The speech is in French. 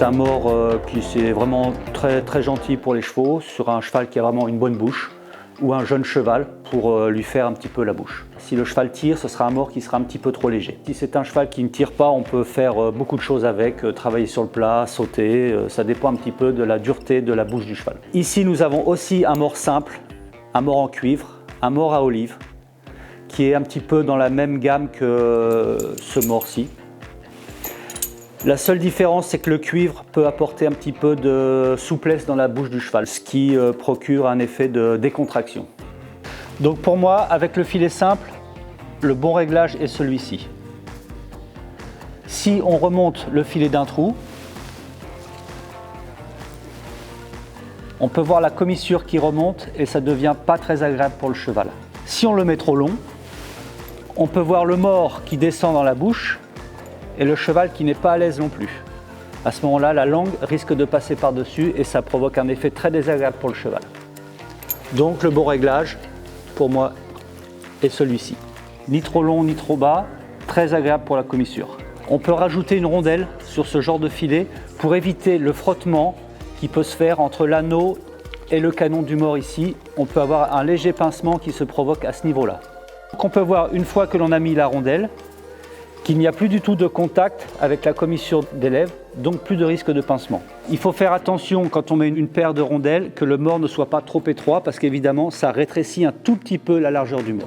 C'est un mors qui c'est vraiment très gentil pour les chevaux, sur un cheval qui a vraiment une bonne bouche, ou un jeune cheval pour lui faire un petit peu la bouche. Si le cheval tire, ce sera un mors qui sera un petit peu trop léger. Si c'est un cheval qui ne tire pas, on peut faire beaucoup de choses avec, travailler sur le plat, sauter, ça dépend un petit peu de la dureté de la bouche du cheval. Ici, nous avons aussi un mors simple, un mors en cuivre, un mors à olive, qui est un petit peu dans la même gamme que ce mors-ci. La seule différence, c'est que le cuivre peut apporter un petit peu de souplesse dans la bouche du cheval, ce qui procure un effet de décontraction. Donc pour moi, avec le filet simple, le bon réglage est celui-ci. Si on remonte le filet d'un trou, on peut voir la commissure qui remonte et ça ne devient pas très agréable pour le cheval. Si on le met trop long, on peut voir le mors qui descend dans la bouche et le cheval qui n'est pas à l'aise non plus. À ce moment-là, la langue risque de passer par-dessus et ça provoque un effet très désagréable pour le cheval. Donc le bon réglage, pour moi, est celui-ci. Ni trop long, ni trop bas, très agréable pour la commissure. On peut rajouter une rondelle sur ce genre de filet pour éviter le frottement qui peut se faire entre l'anneau et le canon du mors ici. On peut avoir un léger pincement qui se provoque à ce niveau-là. Donc on peut voir, une fois que l'on a mis la rondelle, qu'il n'y a plus du tout de contact avec la commissure des lèvres, donc plus de risque de pincement. Il faut faire attention quand on met une paire de rondelles que le mors ne soit pas trop étroit parce qu'évidemment ça rétrécit un tout petit peu la largeur du mors.